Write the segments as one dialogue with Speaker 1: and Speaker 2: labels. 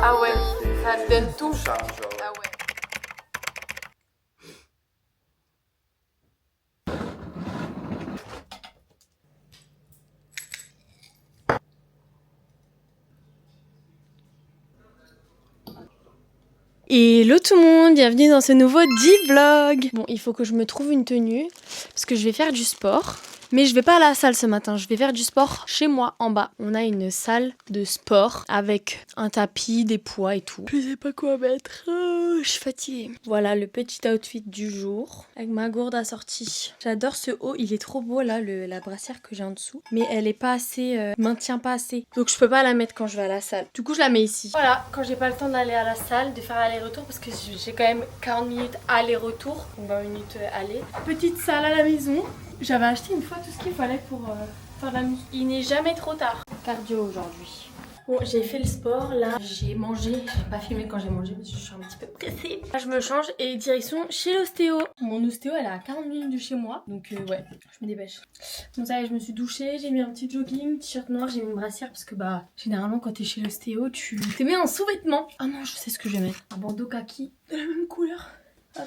Speaker 1: Ah ouais, ça te donne tout.
Speaker 2: Charge,
Speaker 1: Ah ouais. Hello tout le monde, bienvenue dans ce nouveau D-vlog. Bon, il faut que je me trouve une tenue parce que je vais faire du sport. Mais je vais pas à la salle ce matin, je vais faire du sport chez moi en bas. On a une salle de sport avec un tapis, des poids et tout. Je sais pas quoi mettre, je suis fatiguée. Voilà le petit outfit du jour avec ma gourde assortie. J'adore ce haut, il est trop beau là, la brassière que j'ai en dessous. Mais elle est pas assez, maintient pas assez. Donc je peux pas la mettre quand je vais à la salle. Du coup je la mets ici. Voilà, quand j'ai pas le temps d'aller à la salle, de faire aller-retour parce que j'ai quand même 40 minutes aller-retour. Donc 20 minutes aller. Petite salle à la maison. J'avais acheté une fois tout ce qu'il fallait pour faire de la musique. Il n'est jamais trop tard. Cardio aujourd'hui. Bon, j'ai fait le sport, là j'ai mangé. J'ai pas filmé quand j'ai mangé parce que je suis un petit peu pressée. Là je me change et direction chez l'ostéo. Mon ostéo elle est à 40 minutes de chez moi. Donc ouais, je me dépêche. Bon ça y est, je me suis douchée, j'ai mis un petit jogging, t-shirt noir, j'ai mis une brassière parce que bah généralement quand t'es chez l'ostéo tu te mets en sous-vêtements. Ah non, je sais ce que je vais mettre. Un bandeau kaki de la même couleur. Hop.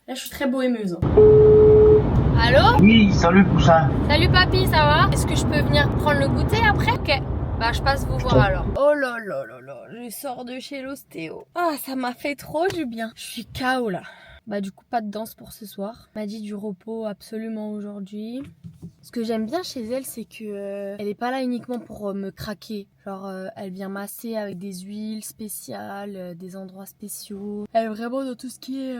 Speaker 1: Là je suis très bohémeuse. Allô?
Speaker 3: Oui, salut Poussin.
Speaker 1: Salut papy, ça va? Est-ce que je peux venir prendre le goûter après? Ok. Bah je passe vous voir alors. Oh là là là là, je sors de chez l'ostéo. Ah, ça m'a fait trop du bien. Je suis KO là. Bah du coup pas de danse pour ce soir. Elle m'a dit du repos absolument aujourd'hui. Ce que j'aime bien chez elle, c'est que elle est pas là uniquement pour me craquer. Genre elle vient masser avec des huiles spéciales, des endroits spéciaux. Elle est vraiment dans tout ce qui est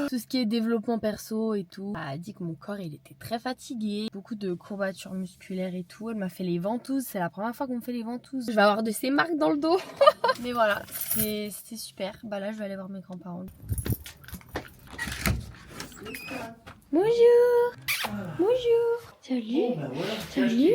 Speaker 1: tout ce qui est développement perso et tout. Elle a dit que mon corps il était très fatigué, beaucoup de courbatures musculaires et tout. Elle m'a fait les ventouses, c'est la première fois qu'on me fait les ventouses. Je vais avoir de ces marques dans le dos. Mais voilà, c'était super. Bah là je vais aller voir mes grands-parents. Bonjour. Bonjour. Salut. Salut.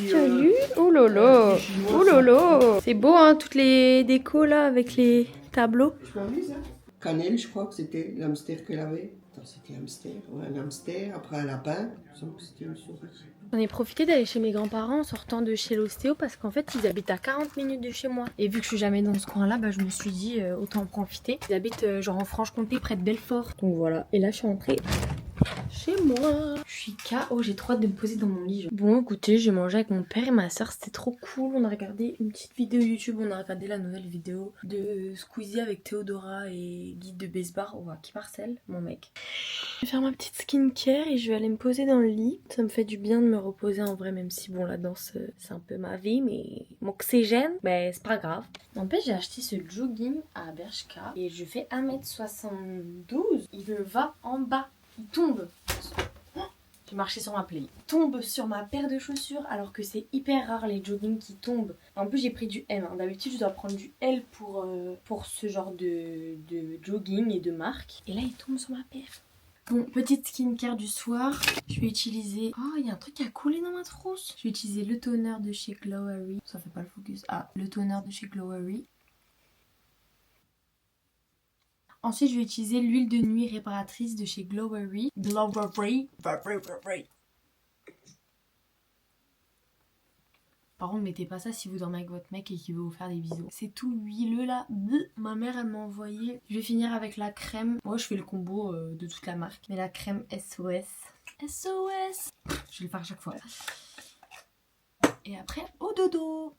Speaker 1: Salut. Oh lolo. Oh lolo. C'est beau hein, toutes les décos là avec les tableaux.
Speaker 4: Je m'amuse, hein. Cannelle, je crois que c'était l'hamster qu'elle avait. Attends, c'était hamster. Ouais, un hamster, après un lapin. Il me semble que c'était une souris.
Speaker 1: J'en ai profité d'aller chez mes grands-parents en sortant de chez l'ostéo parce qu'en fait ils habitent à 40 minutes de chez moi. Et vu que je suis jamais dans ce coin là, bah, je me suis dit autant en profiter. Ils habitent genre en Franche-Comté près de Belfort. Donc voilà, et là je suis rentrée chez moi. Je suis KO, j'ai trop hâte de me poser dans mon lit. Genre. Bon écoutez, j'ai mangé avec mon père et ma soeur, c'était trop cool. On a regardé une petite vidéo YouTube, on a regardé la nouvelle vidéo de Squeezie avec Théodora et Guy de Besbar, qui Marcel, mon mec. Je vais faire ma petite skincare et je vais aller me poser dans le lit. Ça me fait du bien de me reposer en vrai, même si bon la danse c'est un peu ma vie, mais mon oxygène, ben c'est pas grave. En fait j'ai acheté ce jogging à Bershka et je fais 1m72. Il me va en bas, il tombe. J'ai marché sur ma plaie. Il tombe sur ma paire de chaussures alors que c'est hyper rare les joggings qui tombent. En plus j'ai pris du M. Hein. D'habitude je dois prendre du L pour ce genre de jogging et de marque. Et là il tombe sur ma paire. Bon, petite skincare du soir. Je vais utiliser... Oh, il y a un truc qui a coulé dans ma trousse. Je vais utiliser le toner de chez Glowery. Ça fait pas le focus. Ah, le toner de chez Glowery. Ensuite, je vais utiliser l'huile de nuit réparatrice de chez Glowery. Glowery. Par contre, mettez pas ça si vous dormez avec votre mec et qu'il veut vous faire des bisous. C'est tout huileux là. Ma mère, elle m'a envoyé. Je vais finir avec la crème. Moi, je fais le combo de toute la marque. Mais la crème SOS. SOS. Je vais le faire à chaque fois. Et après, au dodo.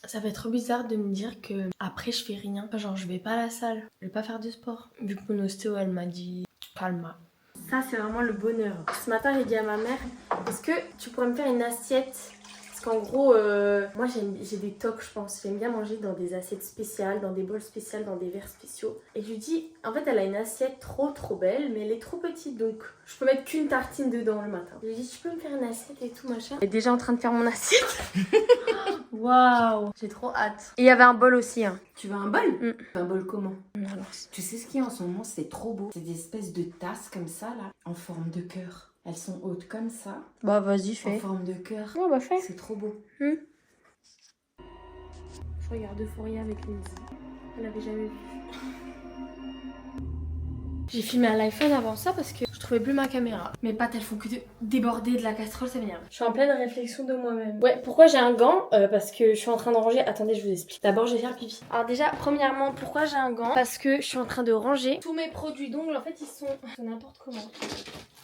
Speaker 1: Ça fait trop bizarre de me dire que après je fais rien. Genre je vais pas à la salle, je vais pas faire de sport. Vu que mon ostéo elle m'a dit calma. Ça c'est vraiment le bonheur. Ce matin j'ai dit à ma mère, est-ce que tu pourrais me faire une assiette? Parce qu'en gros, moi j'ai des tocs je pense. J'aime bien manger dans des assiettes spéciales, dans des bols spéciales, dans des verres spéciaux. Et je lui dis, en fait elle a une assiette trop belle mais elle est trop petite donc je peux mettre qu'une tartine dedans le matin. Je lui dis, tu peux me faire une assiette et tout machin. Elle est déjà en train de faire mon assiette. Waouh, j'ai trop hâte. Et il y avait un bol aussi. Hein.
Speaker 5: Tu veux un bol? Un bol comment?
Speaker 1: Alors,
Speaker 5: tu sais ce qu'il y a en ce moment, c'est trop beau. C'est des espèces de tasses comme ça là, en forme de cœur. Elles sont hautes comme ça.
Speaker 1: Bah vas-y, fais.
Speaker 5: En forme de cœur.
Speaker 1: Ouais, bah fais.
Speaker 5: C'est trop beau.
Speaker 1: Je regarde Euphoria avec Lindsay. Elle l'avait jamais vu. J'ai filmé à l'iPhone avant ça parce que je trouvais plus ma caméra. Mes pattes elles font que déborder de la casserole, ça m'énerve. Je suis en pleine réflexion de moi-même. Ouais, pourquoi j'ai un gant Parce que je suis en train de ranger. Attendez, je vous explique. D'abord, je vais faire pipi. Alors déjà, premièrement, pourquoi j'ai un gant? Parce que je suis en train de ranger tous mes produits d'ongles. En fait, ils sont n'importe comment.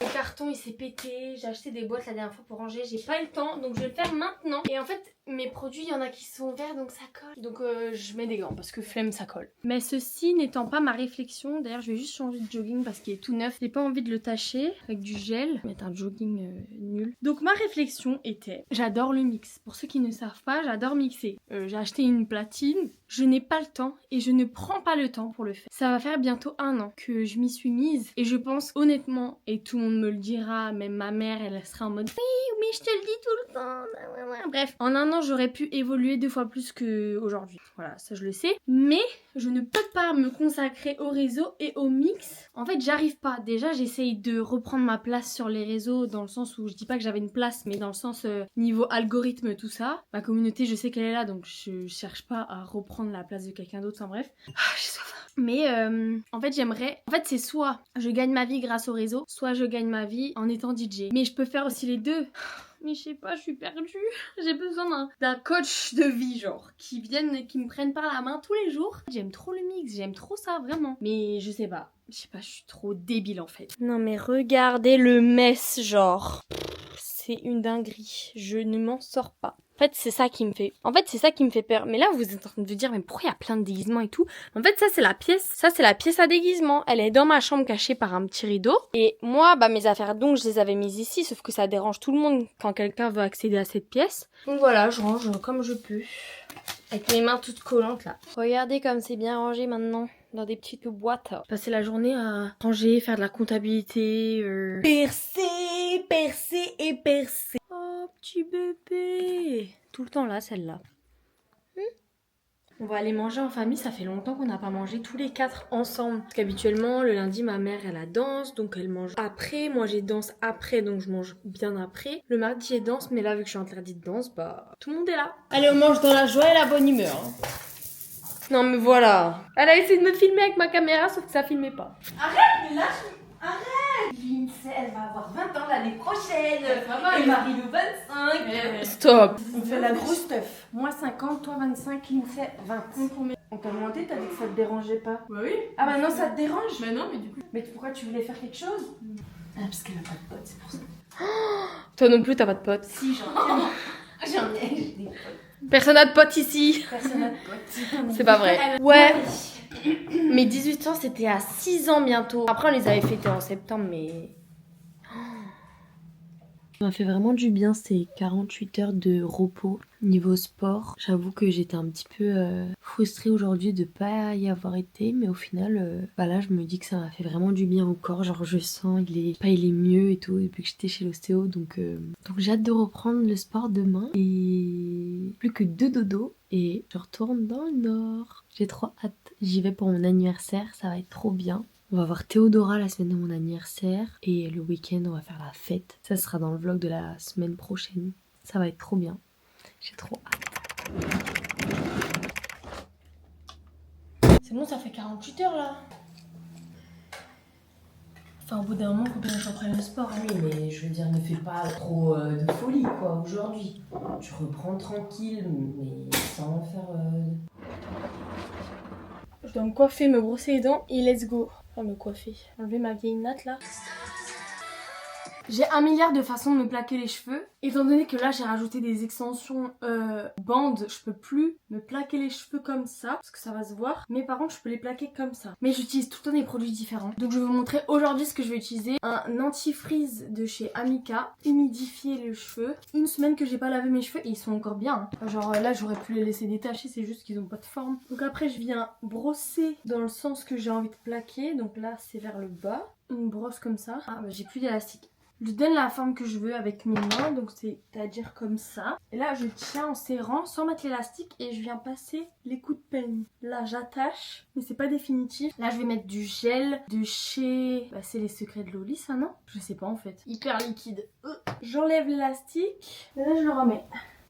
Speaker 1: Le carton il s'est pété, j'ai acheté des boîtes la dernière fois pour ranger, j'ai pas eu le temps donc je vais le faire maintenant. Et en fait mes produits il y en a qui sont verts donc ça colle. Donc je mets des gants parce que flemme ça colle. Mais ceci n'étant pas ma réflexion, d'ailleurs je vais juste changer de jogging parce qu'il est tout neuf. J'ai pas envie de le tâcher avec du gel, mettre un jogging nul. Donc ma réflexion était, j'adore le mix. Pour ceux qui ne savent pas, j'adore mixer. J'ai acheté une platine, je n'ai pas le temps et je ne prends pas le temps pour le faire. Ça va faire bientôt 1 an que je m'y suis mise et je pense honnêtement, et tout le monde me le dira, même ma mère elle sera en mode oui mais je te le dis tout le temps. Bref, en 1 an j'aurais pu évoluer 2 fois plus qu'aujourd'hui. Voilà, ça je le sais. Mais je ne peux pas me consacrer au réseau et au mix. En fait j'arrive pas. Déjà j'essaye de reprendre ma place sur les réseaux dans le sens où je dis pas que j'avais une place mais dans le sens niveau algorithme tout ça. Ma communauté je sais qu'elle est là donc je cherche pas à reprendre la place de quelqu'un d'autre. Enfin bref. J'ai soif. Mais en fait j'aimerais... En fait c'est soit je gagne ma vie grâce au réseau, soit je gagne ma vie en étant DJ. Mais je peux faire aussi les deux. Mais je sais pas, je suis perdue. J'ai besoin d'un coach de vie genre, qui vienne et qui me prenne par la main tous les jours. J'aime trop le mix, j'aime trop ça vraiment. Mais je sais pas, je suis trop débile en fait. Non mais regardez le mess genre. C'est une dinguerie, je ne m'en sors pas. En fait, c'est ça qui me fait peur. Mais là, vous êtes en train de vous dire, mais pourquoi il y a plein de déguisements et tout? En fait, ça, c'est la pièce à déguisement. Elle est dans ma chambre cachée par un petit rideau. Et moi, mes affaires, donc, je les avais mises ici, sauf que ça dérange tout le monde quand quelqu'un veut accéder à cette pièce. Donc voilà, je range comme je peux. Avec mes mains toutes collantes, là. Regardez comme c'est bien rangé maintenant. Dans des petites boîtes. Passer la journée à ranger, faire de la comptabilité. Percer et percer. Oh, petit bébé. Tout le temps là, celle-là. On va aller manger en famille, ça fait longtemps qu'on n'a pas mangé tous les 4 ensemble. Parce qu'habituellement, le lundi, ma mère, elle a danse, donc elle mange après. Moi, j'ai danse après, donc je mange bien après. Le mardi, j'ai danse, mais là, vu que je suis interdite de danse, tout le monde est là. Allez, on mange dans la joie et la bonne humeur. Non, mais voilà. Elle a essayé de me filmer avec ma caméra, sauf que ça filmait pas.
Speaker 5: Arrête, mais là, arrête. Lindsay, elle va avoir 20 ans l'année prochaine. Et Marie-Lou 25.
Speaker 1: Stop.
Speaker 5: On fait la grosse stuff. Moi 50, toi 25, Lindsay 20. On t'a demandé, t'as dit que ça te dérangeait pas.
Speaker 2: Bah oui.
Speaker 5: Ah bah non, ça te dérange.
Speaker 2: Bah non, mais du coup.
Speaker 5: Mais pourquoi tu voulais faire quelque chose? Ah, parce qu'elle a pas de potes, c'est pour ça.
Speaker 1: Toi non plus, t'as pas de potes.
Speaker 5: Si, j'en ai. J'en ai, j'ai des potes.
Speaker 1: Personne n'a de potes ici.
Speaker 5: Personne n'a de potes.
Speaker 1: C'est pas vrai. Ouais. Mes 18 ans, c'était à 6 ans bientôt. Après, on les avait fêtés en septembre, mais... Ça m'a fait vraiment du bien ces 48 heures de repos niveau sport. J'avoue que j'étais un petit peu frustrée aujourd'hui de pas y avoir été, mais au final, là je me dis que ça m'a fait vraiment du bien au corps. Genre je sens il est mieux et tout depuis que j'étais chez l'ostéo, donc j'ai hâte de reprendre le sport demain et plus que 2 dodos et je retourne dans le Nord. J'ai trop hâte. J'y vais pour mon anniversaire, ça va être trop bien. On va voir Théodora la semaine de mon anniversaire et le week-end on va faire la fête. Ça sera dans le vlog de la semaine prochaine. Ça va être trop bien. J'ai trop hâte. C'est bon, ça fait 48 heures là. Enfin au bout d'un moment faut bien que je reprenne le sport.
Speaker 5: Oui, mais je veux dire, ne fais pas trop de folie quoi aujourd'hui. Tu reprends tranquille, mais sans faire...
Speaker 1: Je dois me coiffer, me brosser les dents et let's go. Enfin me coiffer. Enlever ma vieille natte là. J'ai 1 milliard de façons de me plaquer les cheveux. Étant donné que là j'ai rajouté des extensions bandes, je peux plus me plaquer les cheveux comme ça parce que ça va se voir. Mais par contre je peux les plaquer comme ça. Mais j'utilise tout le temps des produits différents. Donc je vais vous montrer aujourd'hui ce que je vais utiliser. Un anti-freeze de chez Amica. Humidifier les cheveux. Une semaine que j'ai pas lavé mes cheveux et ils sont encore bien. Genre là j'aurais pu les laisser détacher, c'est juste qu'ils ont pas de forme. Donc après je viens brosser dans le sens que j'ai envie de plaquer. Donc là c'est vers le bas. Une brosse comme ça. Ah j'ai plus d'élastique. Je donne la forme que je veux avec mes mains, donc c'est-à-dire comme ça. Et là, je tiens en serrant sans mettre l'élastique et je viens passer les coups de peigne. Là, j'attache, mais c'est pas définitif. Là, je vais mettre du gel de chez... c'est les secrets de Loli, ça, non? Je sais pas, en fait. Hyper liquide. J'enlève l'élastique. Et là, je le remets.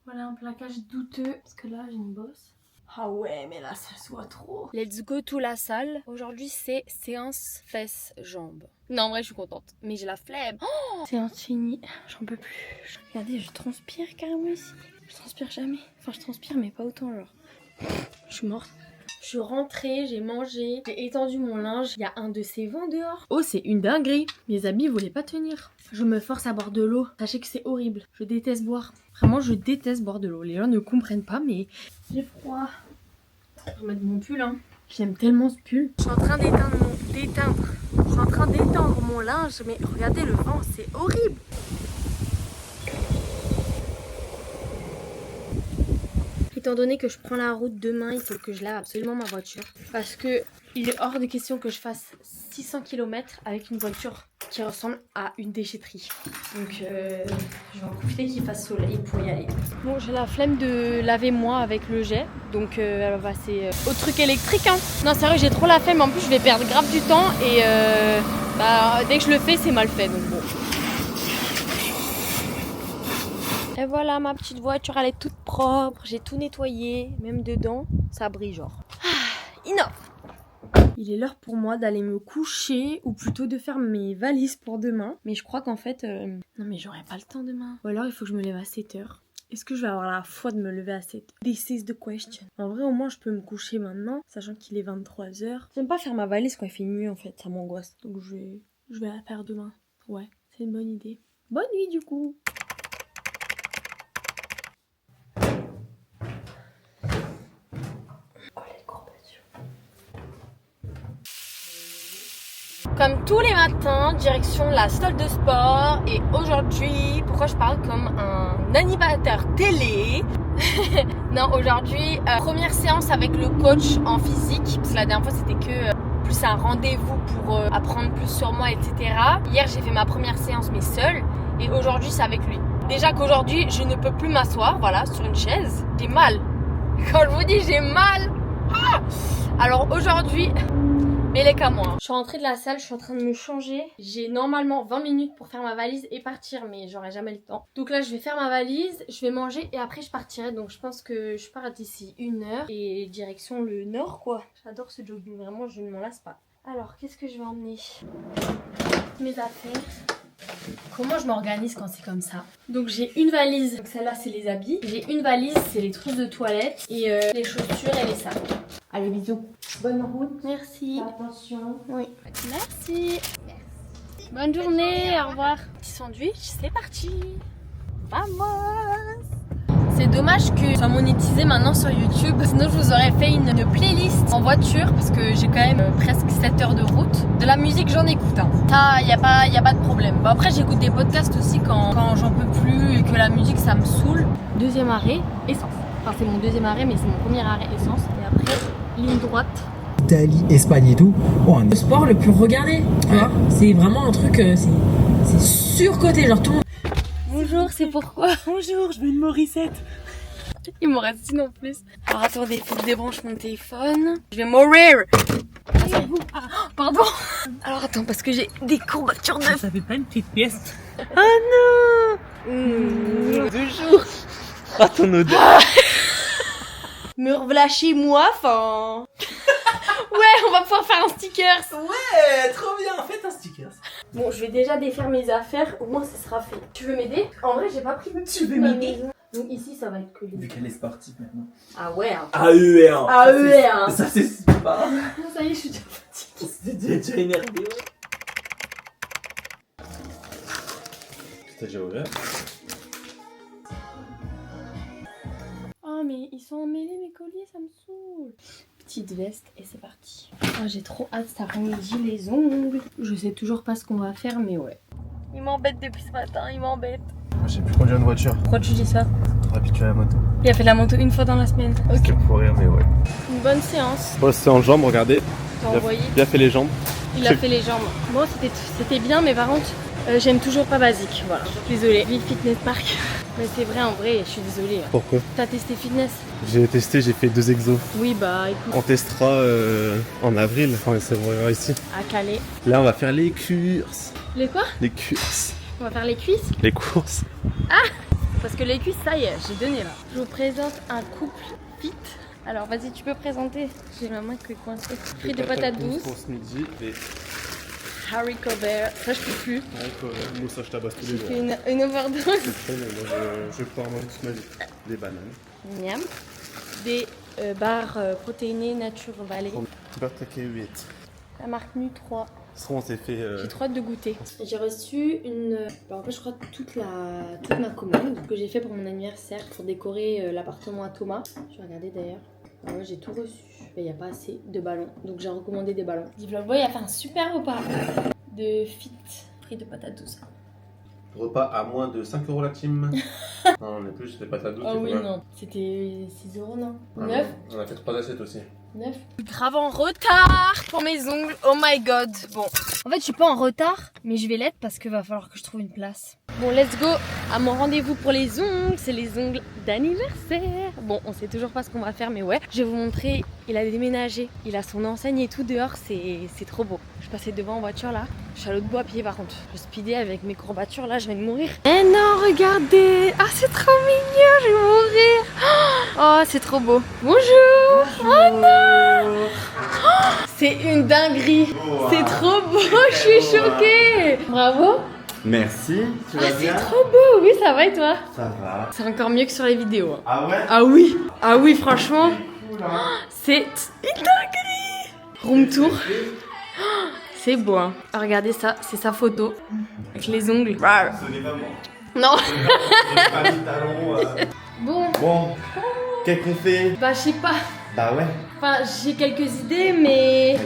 Speaker 1: Voilà un plaquage douteux, parce que là, j'ai une bosse. Oh, Ah ouais, mais là, ça se voit trop. Let's go to la salle. Aujourd'hui, c'est séance fesses-jambes. Non, en vrai, je suis contente. Mais j'ai la flemme. Oh, séance finie. J'en peux plus. Regardez, je transpire carrément ici. Je transpire jamais. Enfin, je transpire, mais pas autant, genre. Je suis morte. Je suis rentrée, j'ai mangé, j'ai étendu mon linge. Il y a un de ces vents dehors. Oh, c'est une dinguerie. Mes habits voulaient pas tenir. Je me force à boire de l'eau. Sachez que c'est horrible. Je déteste boire. Vraiment, je déteste boire de l'eau. Les gens ne comprennent pas, mais j'ai froid. Je vais remettre mon pull, hein. J'aime tellement ce pull. Je suis en train d'éteindre. Je suis en train d'étendre mon linge, mais regardez le vent, c'est horrible. Étant donné que je prends la route demain, il faut que je lave absolument ma voiture. Parce que il est hors de question que je fasse 600 km avec une voiture qui ressemble à une déchetterie. Donc je vais en profiter qu'il fasse soleil pour y aller. Bon, j'ai la flemme de laver moi avec le jet. Donc elle va passer au truc électrique. Hein. Non, sérieux, j'ai trop la flemme. En plus, je vais perdre grave du temps. Et dès que je le fais, c'est mal fait. Donc bon. Et voilà, ma petite voiture, elle est toute propre. J'ai tout nettoyé, même dedans, ça brille genre. Enough. Il est l'heure pour moi d'aller me coucher, ou plutôt de faire mes valises pour demain. Mais je crois qu'en fait, non mais j'aurai pas le temps demain. Ou alors il faut que je me lève à 7h. Est-ce que je vais avoir la foi de me lever à 7h? This is the question. En vrai, au moins, je peux me coucher maintenant, sachant qu'il est 23h. J'aime pas faire ma valise quand il fait nuit, en fait, ça m'angoisse. Donc je vais la faire demain. Ouais, c'est une bonne idée. Bonne nuit du coup. Comme tous les matins, direction la salle de sport. Et aujourd'hui, pourquoi je parle comme un animateur télé? Non, aujourd'hui, première séance avec le coach en physique. Parce que la dernière fois, c'était que plus un rendez-vous pour apprendre plus sur moi, etc. Hier, j'ai fait ma première séance, mais seule. Et aujourd'hui, c'est avec lui. Déjà qu'aujourd'hui, je ne peux plus m'asseoir, voilà, sur une chaise. J'ai mal. Quand je vous dis j'ai mal. Ah, alors aujourd'hui... mais les cas moi. Je suis rentrée de la salle, je suis en train de me changer. J'ai normalement 20 minutes pour faire ma valise et partir, mais j'aurai jamais le temps. Donc là, je vais faire ma valise, je vais manger et après je partirai. Donc je pense que je pars d'ici 1h et direction le nord quoi. J'adore ce jogging, vraiment, je ne m'en lasse pas. Alors, qu'est-ce que je vais emmener? Mes affaires. Comment je m'organise quand c'est comme ça? Donc j'ai une valise, donc celle-là c'est les habits. J'ai une valise, c'est les trousses de toilette et les chaussures et les sacs. Allez, bisous. Bonne route. Merci. Attention. Oui. Merci. Bonne journée, au revoir. Petit sandwich, c'est parti. Vamos. C'est dommage que ça soit monétisé maintenant sur YouTube. Sinon, je vous aurais fait une playlist en voiture parce que j'ai quand même presque 7 heures de route. De la musique, j'en écoute. Hein. Ça, y a pas de problème. Bon, après, j'écoute des podcasts aussi quand j'en peux plus et que la musique, ça me saoule. Deuxième arrêt, essence. Enfin, c'est mon deuxième arrêt, mais c'est mon premier arrêt, essence. Et après, ligne droite.
Speaker 2: Italie, Espagne et tout. Oh, le sport le plus regardé. Tu vois, c'est vraiment un truc, c'est surcoté. Genre tout le monde.
Speaker 1: Bonjour, c'est pourquoi?
Speaker 3: Bonjour, je veux une Morissette.
Speaker 1: Il m'en reste une en plus. Alors attendez, il faut que je débranche mon téléphone. Je vais mourir. Pardon. Alors attends, parce que j'ai des courbatures de...
Speaker 3: Ça fait pas une petite pièce?
Speaker 1: Oh non.
Speaker 3: Toujours. Ah, ton odeur.
Speaker 1: Me revoilà chez moi, enfin... Ouais, on va pouvoir faire un sticker.
Speaker 3: Ouais, trop bien. Faites un sticker.
Speaker 1: Bon, je vais déjà défaire mes affaires, au moins ça sera fait. Tu veux m'aider? En vrai, j'ai pas pris de
Speaker 3: Tu veux m'aider?
Speaker 1: Donc ici, ça va être que
Speaker 3: Vu
Speaker 1: les...
Speaker 3: qu'elle est sportive maintenant.
Speaker 1: Ah ouais, hein.
Speaker 3: AER.
Speaker 1: AER.
Speaker 3: Ça c'est super.
Speaker 1: Ça y est, je suis déjà fatiguée.
Speaker 3: C'était déjà énervé. T'as déjà ouvert?
Speaker 1: Oh mais ils sont emmêlés mes colliers, ça me saoule. Petite veste et c'est parti. Oh, j'ai trop hâte cet après-midi, les ongles. Je sais toujours pas ce qu'on va faire mais ouais. Il m'embête depuis ce matin, il m'embête.
Speaker 6: Je sais plus conduire une voiture.
Speaker 1: Pourquoi tu dis ça?
Speaker 6: Trop habitué à la moto.
Speaker 1: Il a fait la moto une fois dans la semaine. Ok.
Speaker 6: C'est pour rire mais ouais.
Speaker 1: Une bonne séance.
Speaker 6: Bon c'est en jambes, regardez.
Speaker 1: T'as envoyé.
Speaker 6: Bien fait les jambes.
Speaker 1: Il a fait les jambes. Bon c'était bien mais par contre j'aime toujours pas basique. Voilà. Désolée. Vive Fitness Park. Mais c'est vrai en vrai, je suis désolée.
Speaker 6: Pourquoi?
Speaker 1: T'as testé fitness?
Speaker 6: J'ai testé, j'ai fait 2 exos.
Speaker 1: Oui bah écoute.
Speaker 6: On testera en avril quand ça va ici.
Speaker 1: À Calais.
Speaker 6: Là on va faire les courses.
Speaker 1: Les quoi?
Speaker 6: Les courses.
Speaker 1: On va faire les cuisses?
Speaker 6: Les courses.
Speaker 1: Parce que les cuisses, ça y est, j'ai donné là. Je vous présente un couple fit Alors vas-y, tu peux présenter. J'ai ma main qui est coincée. Frites de patates douces,
Speaker 6: pour ce midi et
Speaker 1: haricots verts. Ça, je peux plus.
Speaker 6: moi ça je tabasse tous les jours.
Speaker 1: J'ai une overdose.
Speaker 6: C'est très bien, moi je peux en manger toute ma vie. Des bananes.
Speaker 1: Miam. Des barres protéinées Nature Valley.
Speaker 6: Beurre taquet 8.
Speaker 1: La marque Nu3.
Speaker 6: Ça on s'est fait...
Speaker 1: J'ai trop hâte de goûter. J'ai reçu une... Alors, en fait, je crois toute ma commande que j'ai fait pour mon anniversaire pour décorer l'appartement à Thomas. Je vais regarder d'ailleurs. Ah ouais, j'ai tout reçu. Mais il n'y a pas assez de ballons. Donc j'ai recommandé des ballons. Vlogboy a fait un super repas de frites de patates douces.
Speaker 6: Repas à moins de 5 € la team. Non, on est plus, c'était patates douces.
Speaker 1: Oh oui, non. C'était 6 €, non 9
Speaker 6: On a fait 3 assiettes aussi.
Speaker 1: 9. Grave en retard pour mes ongles. Oh my god. Bon, en fait, je suis pas en retard, mais je vais l'être parce qu'il va falloir que je trouve une place. Bon, let's go à mon rendez-vous pour les ongles. C'est les ongles d'anniversaire. Bon, on sait toujours pas ce qu'on va faire, mais ouais. Je vais vous montrer. Il a déménagé. Il a son enseigne et tout dehors. C'est trop beau. Je passais devant en voiture là. Je suis à l'autre bout à pied par contre. Je speedais avec mes courbatures là. Je viens de mourir. Eh non, regardez. Ah, c'est trop mignon. Je vais mourir. Oh, c'est trop beau. Bonjour. Oh non. Oh, c'est une dinguerie.
Speaker 3: Wow.
Speaker 1: C'est trop beau. Je suis choquée. Bravo.
Speaker 3: Merci, tu vas
Speaker 1: Ah,
Speaker 3: bien?
Speaker 1: c'est trop beau. Oui, ça va et toi?
Speaker 3: Ça va.
Speaker 1: C'est encore mieux que sur les vidéos.
Speaker 3: Ah ouais?
Speaker 1: Ah oui. Ah oui, franchement.
Speaker 3: Cool, hein?
Speaker 1: C'est une dinguerie. Room tour. C'est beau, hein. Ah, regardez ça, c'est sa photo. Avec les ongles.
Speaker 3: Ce n'est pas moi.
Speaker 1: Non.
Speaker 3: J'ai pas mis de talons.
Speaker 1: Bon,
Speaker 3: Bon, qu'est-ce qu'on fait?
Speaker 1: bah je sais pas.
Speaker 3: Bah ouais.
Speaker 1: Enfin, j'ai quelques idées, mais...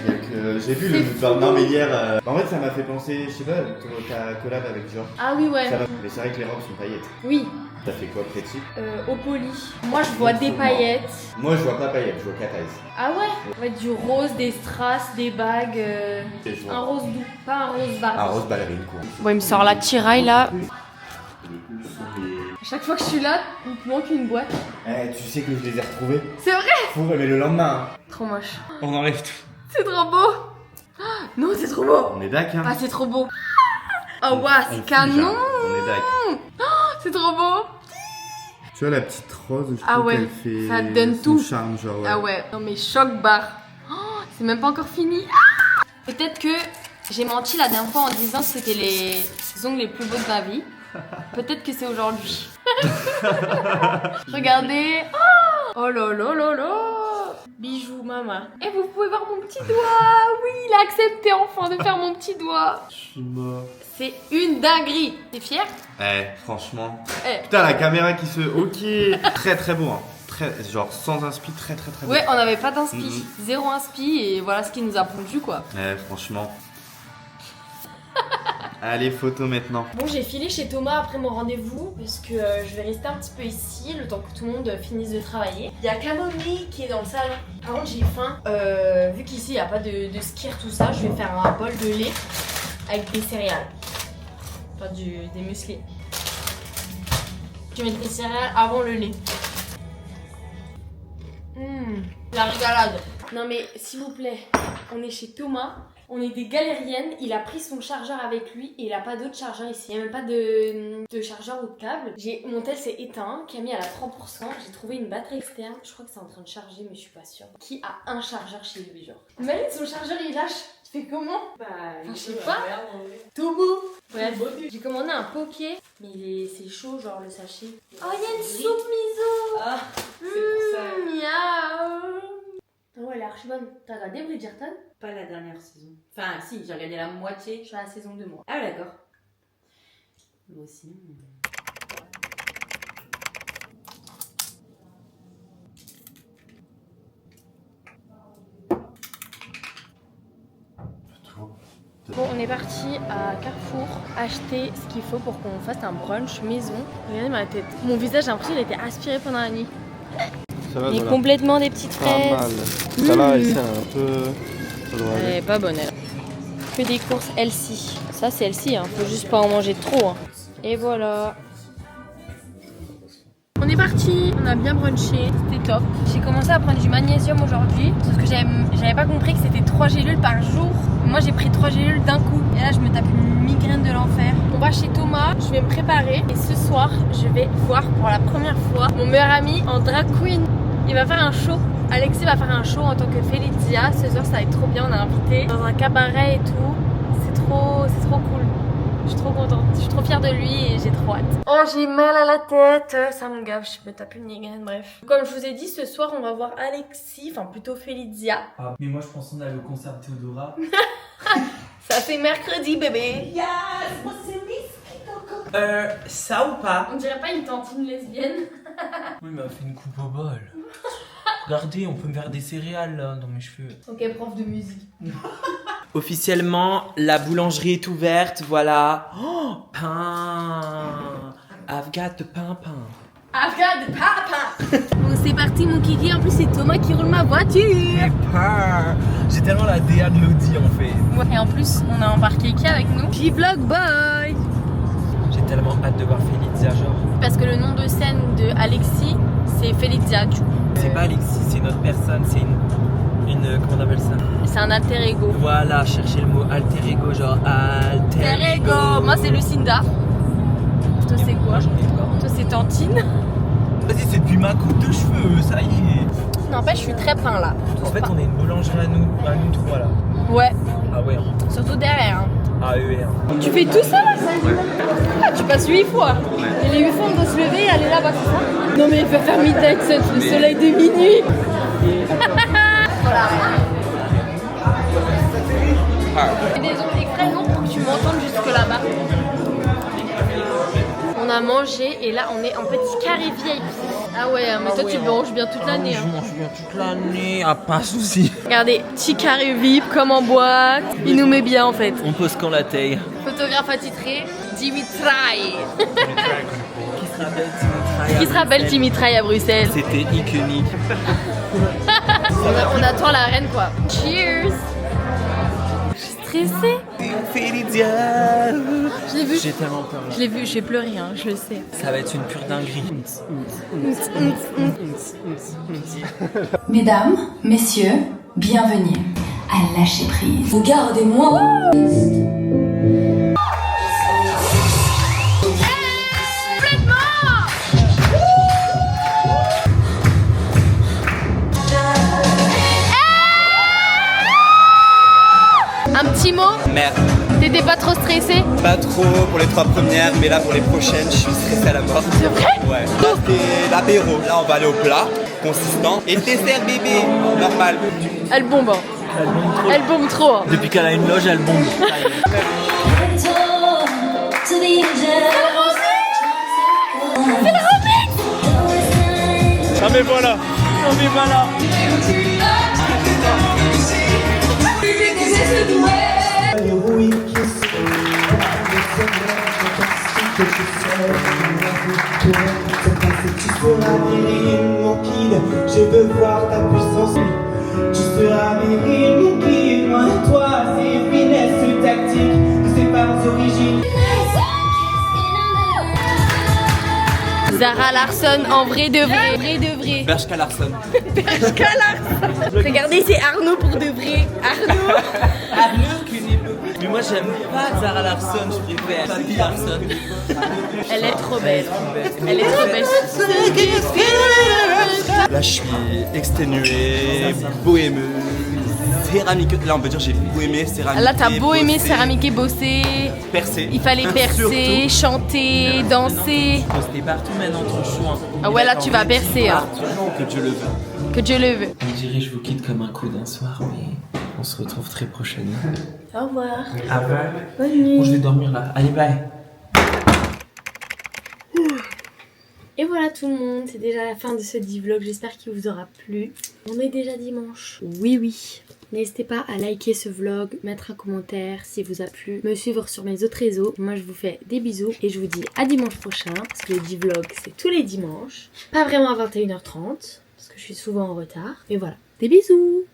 Speaker 3: J'ai vu
Speaker 1: C'est
Speaker 3: le
Speaker 1: fou.
Speaker 3: non mais hier, en fait ça m'a fait penser, je sais pas, ta collab avec Georges.
Speaker 1: Ah oui, ouais.
Speaker 3: Ça va. Mais c'est vrai que les robes sont paillettes.
Speaker 1: Oui,
Speaker 3: T'as fait quoi précis?
Speaker 1: au poli. Moi, je vois des paillettes.
Speaker 3: Moi je vois pas paillettes, je vois cataise.
Speaker 1: Ah ouais? Ça va être du rose, des strass, des bagues.
Speaker 3: Et je vois
Speaker 1: Un rose doux, pas un rose Barbie.
Speaker 3: un rose ballerine quoi.
Speaker 1: Bon, il me sort la tiraille là.
Speaker 3: Le plus sourire.
Speaker 1: À chaque fois que je suis là, il me manque une boîte.
Speaker 3: Eh, tu sais que je les ai retrouvés?
Speaker 1: C'est vrai?
Speaker 3: Fou, mais le lendemain.
Speaker 1: Trop moche.
Speaker 3: On enlève tout.
Speaker 1: C'est trop beau. Non, c'est trop beau.
Speaker 3: On est dac hein?
Speaker 1: Ah, c'est trop beau. Oh, waouh, c'est canon.
Speaker 3: On est dac.
Speaker 1: C'est trop beau.
Speaker 6: Tu vois la petite rose, je
Speaker 1: Ah
Speaker 6: trouve
Speaker 1: ouais,
Speaker 6: qu'elle fait
Speaker 1: ça donne
Speaker 6: son
Speaker 1: tout.
Speaker 6: charme, genre.
Speaker 1: Ah ouais, non mais choc barre. Oh, c'est même pas encore fini. Ah, peut-être que j'ai menti la dernière fois en disant que c'était les ongles les plus beaux de ma vie. Peut-être que c'est aujourd'hui. Regardez. Oh là là là là. Bijou maman. Et vous pouvez voir mon petit doigt. Oui, il a accepté enfin de faire mon petit doigt.
Speaker 3: Je suis mort.
Speaker 1: C'est une dinguerie. T'es fier?
Speaker 3: Eh, franchement.
Speaker 1: Eh.
Speaker 3: Putain, la caméra qui se. Ok. Très très beau, hein. Très, genre sans inspi, très très très beau.
Speaker 1: Ouais, on n'avait pas d'inspi.
Speaker 3: Mhm.
Speaker 1: Zéro inspi et voilà ce qui nous a pondu quoi.
Speaker 3: Eh, franchement. Allez, photo maintenant.
Speaker 1: Bon, j'ai filé chez Thomas après mon rendez-vous parce que je vais rester un petit peu ici le temps que tout le monde finisse de travailler. Il y a Camomille qui est dans le salon. Par contre, j'ai faim. Vu qu'ici il n'y a pas de skyr, tout ça, je vais faire un bol de lait avec des céréales. Enfin, des muesli. Je mets des céréales avant le lait. La régalade. Non mais s'il vous plaît, on est chez Thomas. On est des galériennes, il a pris son chargeur avec lui et il a pas d'autre chargeur ici. Il n'y a même pas de chargeur ou de câble. Mon tel s'est éteint, Camille elle a 30%. J'ai trouvé une batterie externe, je crois que c'est en train de charger mais je suis pas sûre. Qui a un chargeur chez lui genre? Imagine son chargeur il lâche, tu fais comment? Bah je sais pas. Tout beau. Bref, j'ai commandé un poké mais c'est chaud genre le sachet. Oh il y a une soupe miso.
Speaker 5: Ah, c'est pour ça.
Speaker 1: Miaou. Ah ouais, elle est archi bonne. T'as regardé Bridgerton?
Speaker 5: Pas la dernière saison. Enfin, si, j'ai regardé la moitié.
Speaker 1: Je suis à la saison 2 moi.
Speaker 5: Ah, d'accord. Moi aussi.
Speaker 1: Bon, on est parti à Carrefour acheter ce qu'il faut pour qu'on fasse un brunch maison. Regardez ma tête. Mon visage, j'ai l'impression qu'il a été aspiré pendant la nuit.
Speaker 6: Ça va,
Speaker 1: Et
Speaker 6: voilà.
Speaker 1: complètement des petites
Speaker 6: Pas mal.
Speaker 1: fraises.
Speaker 6: Ça va, c'est un peu. Ça doit
Speaker 1: Elle
Speaker 6: aller.
Speaker 1: est pas bonne elle. Que des courses healthy. Ça c'est healthy, hein. Faut juste pas en manger trop. Hein. Et voilà. On est parti, on a bien brunché, c'était top. J'ai commencé à prendre du magnésium aujourd'hui, sauf que j'avais pas compris que c'était 3 gélules par jour. Moi j'ai pris 3 gélules d'un coup et là je me tape une migraine de l'enfer. On va chez Thomas, je vais me préparer et ce soir je vais voir pour la première fois mon meilleur ami en drag queen. Il va faire un show Alexis va faire un show en tant que Felicia. Ce soir, ça va être trop bien. On a invité dans un cabaret et tout. C'est trop cool. Je suis trop contente. Je suis trop fière de lui et j'ai trop hâte. Oh, j'ai mal à la tête. Ça me gave. Je me tape une migraine. Bref. Comme je vous ai dit, ce soir, on va voir Alexis. Enfin, plutôt Felicia.
Speaker 7: Ah, mais moi, je pense qu'on a le concert de Théodora.
Speaker 1: Ça fait mercredi, bébé.
Speaker 7: Ça ou pas?
Speaker 1: On dirait pas une tantine lesbienne.
Speaker 7: Oui, mais elle fait une coupe au bol. Regardez, on peut me faire des céréales là, dans mes cheveux.
Speaker 1: Ok, prof de musique.
Speaker 7: Officiellement, la boulangerie est ouverte, voilà. Oh, pain. I've got the pain.
Speaker 1: I've got the papa. Bon, c'est parti, mon kiki. En plus, c'est Thomas qui roule ma voiture.
Speaker 7: J'ai tellement la DA de l'Audi en fait.
Speaker 1: Et en plus, on a embarqué qui avec nous? J-Vlog Boy.
Speaker 7: J'ai tellement hâte de voir Felicia, genre.
Speaker 1: Parce que le nom de scène de Alexis, c'est Felicia, du coup.
Speaker 7: C'est pas Alexis, c'est une autre personne, c'est une comment on appelle ça?
Speaker 1: C'est un alter ego.
Speaker 7: Voilà, cherchez le mot alter ego, genre alter ego.
Speaker 1: Moi, c'est Lucinda. Toi, c'est quoi?
Speaker 7: Moi, j'en ai pas.
Speaker 1: Toi, c'est Tantine.
Speaker 7: Vas-y, c'est depuis ma coupe de cheveux, ça y est.
Speaker 1: N'empêche, je suis très peint là.
Speaker 7: En fait, on est une boulangerie à nous trois là.
Speaker 1: Ouais,
Speaker 7: Ah ouais.
Speaker 1: surtout derrière. Hein.
Speaker 7: Ah ouais.
Speaker 1: Tu fais tout ça là? Ah, tu passes 8 fois. Et les 8 fois, on doit se lever et aller là-bas, c'est ça? Non, mais il va faire midi avec le soleil de minuit. Voilà. J'ai des ongles extrêmement longs pour que tu m'entendes jusque là-bas. On a mangé et là on est en petit carré VIP. Ah ouais, mais toi tu manges bien toute l'année.
Speaker 7: Je mange bien toute l'année, ah pas de soucis.
Speaker 1: Regardez, petit carré VIP comme en boîte. Il nous met bien en fait.
Speaker 7: On pose quand la taille.
Speaker 1: Photographe attitré, Dimitri.
Speaker 7: Qui
Speaker 1: Qui se rappelle Dimitri à Bruxelles?
Speaker 7: C'était iconique.
Speaker 1: On attend la reine quoi. Cheers. Je suis stressée.
Speaker 7: Felicia.
Speaker 1: Je l'ai vu.
Speaker 7: J'ai tellement peur là.
Speaker 1: Je l'ai vu, j'ai pleuré, hein, je le sais.
Speaker 7: Ça va être une pure dinguerie.
Speaker 8: Mesdames, messieurs, bienvenue à Lâcher Prise. Regardez-moi.
Speaker 1: Un petit mot?
Speaker 9: Merde,
Speaker 1: T'étais pas trop stressé?
Speaker 9: pas trop pour les 3 premières, mais là pour les prochaines, je suis stressé à la mort.
Speaker 1: C'est vrai?
Speaker 9: Ouais. Là c'est l'apéro. Là on va aller au plat, consistant. Et le dessert bébé, normal.
Speaker 1: Elle bombe. Hein. Elle bombe trop. Hein.
Speaker 7: Depuis qu'elle a une loge, elle bombe.
Speaker 9: Ah mais voilà.
Speaker 7: Oh mais voilà.
Speaker 10: Tu seras viril, mon kid, je veux voir ta puissance. Tu seras viril, mon kid, moi et toi, c'est finesse tactique, c'est pas aux origines.
Speaker 1: Zara Larsson en vrai de vrai. Vrai de vrai.
Speaker 9: Bershka Larsson.
Speaker 1: Bershka Larsson. Regardez, c'est Arnaud pour de vrai. Arnaud.
Speaker 7: Mais moi j'aime pas Zara Larsson, je préfère Papy Larsson.
Speaker 1: Elle est trop belle. Elle est trop belle.
Speaker 9: Là je suis exténué, bohémeux, céramique. Là on peut dire j'ai beau aimé céramique.
Speaker 1: Là t'as beau aimer céramiquer, bosser.
Speaker 9: Percer.
Speaker 1: Il fallait percer, chanter, danser.
Speaker 7: C'était partout maintenant ton choix.
Speaker 1: Ah ouais, là tu vas percer. Hein.
Speaker 9: Que Dieu le veut.
Speaker 1: Que Dieu le veut.
Speaker 7: On dirait je vous quitte comme un coup d'un soir, mais on se retrouve très prochainement.
Speaker 1: Au revoir.
Speaker 7: Ah ouais.
Speaker 1: Bonne nuit.
Speaker 7: Bon, je vais dormir là. Allez, bye.
Speaker 1: Et voilà tout le monde, c'est déjà la fin de ce vlog, j'espère qu'il vous aura plu. On est déjà dimanche. Oui. N'hésitez pas à liker ce vlog, mettre un commentaire si vous a plu, me suivre sur mes autres réseaux. Moi je vous fais des bisous et je vous dis à dimanche prochain parce que le vlog c'est tous les dimanches. Pas vraiment à 21h30 parce que je suis souvent en retard. Mais voilà, des bisous.